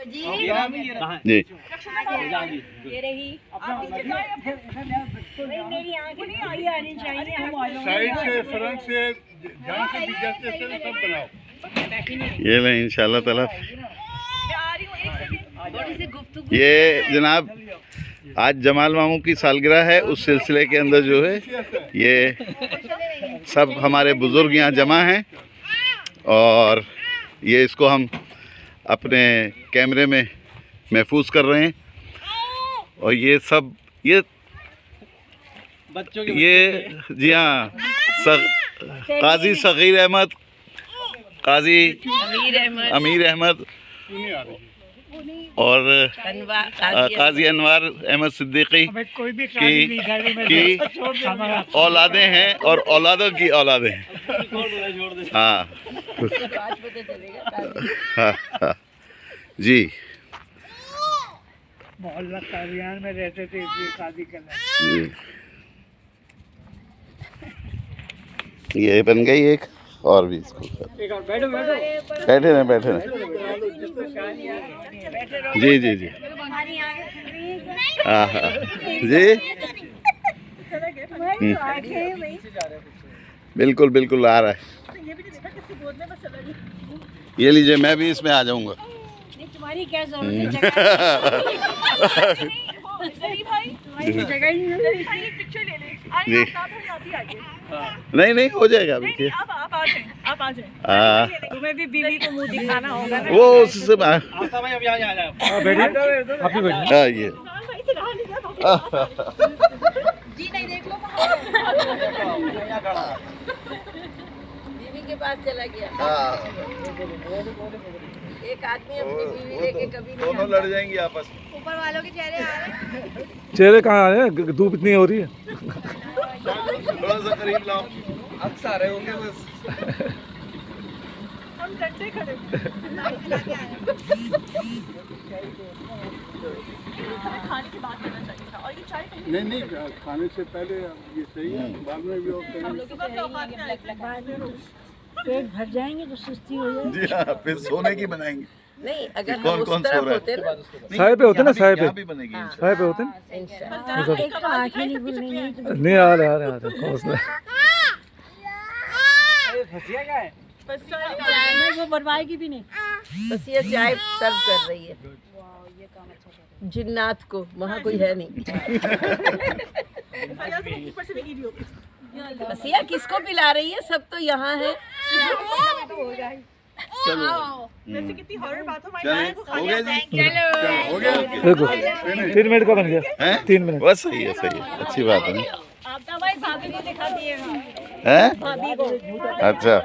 जी ये रही मेरी आंखें नहीं आई आनी चाहिए। साइड से फ्रंट से जहाँ से भी जैसे सब बनाओ। ये लें इंशाल्लाह ताला। ये जनाब आज जमाल मामू की सालगिरह है, उस सिलसिले के अंदर जो है ये सब हमारे बुज़ुर्ग यहाँ जमा हैं और ये इसको हम अपने कैमरे में महफूज कर रहे हैं। और ये सब ये बच्चों के जी हाँ, काजी सगीर अहमद, काजी अमीर अहमद और काजी अनवार अहमद सिद्दीकी की औलादें हैं और औलादों की औलादें हैं। हाँ हाँ जी, मोहल्ला कादियान में रहते थे इसलिए शादी करना। ये बन गई एक और भी इसको बैठे ना जी जी जी हाँ हाँ जी बिल्कुल बिल्कुल आ रहा है। ये लीजिए, मैं भी इसमें आ जाऊंगा। तुम्हारी क्या जरूरत है? जी नहीं नहीं हो जाएगा अभी। आप आ जाए तुम्हें भी बीवी को मुंह दिखाना होगा ना। वो उससे भाई अब यहाँ आ जाओ। हाँ ये जी नहीं देख लो बीवी के पास चला गया। एक आदमी अपनी बीवी लेके कभी नहीं दोनों लड़ जाएंगे आपस में। ऊपर वालों के चेहरे आ रहे हैं। चेहरे कहाँ आ रहे हैं? धूप इतनी हो रही है। थोड़ा सा करीब लाओ। अक्सर आ रहे होंगे बस। हम डंडे खड़े खाने की बात करना चाहिए था। और ये चाय नहीं खाने से पहले ये सही है, बाद में भी और पेट भर जाएंगे तो सुस्ती हो जाएगी। जी हाँ, फिर सोने की बनाएंगे। नहीं अगर कौन कौन सो रहा है? साए पे होते ना, साए पे भी बनेगी। साए पे होते ना। एक तो आंखें नहीं खुलनी नहीं तो नहीं आ रहे हौसला। वो बनवाएगी भी नहीं। बस ये चाय सर्व कर रही है जिन्नात को, वहाँ कोई है नहीं। बसिया किसको पिला रही है? सब तो यहाँ है। चलो वैसे कितनी हॉरर बात हो। हो गया जी, हो गया। देखो 3 मिनट का बन गया हैं? 3 मिनट बस सही है, अच्छी बात है। आप दवाई भाभी को दिखा दिए हैं? भाभी को। अच्छा।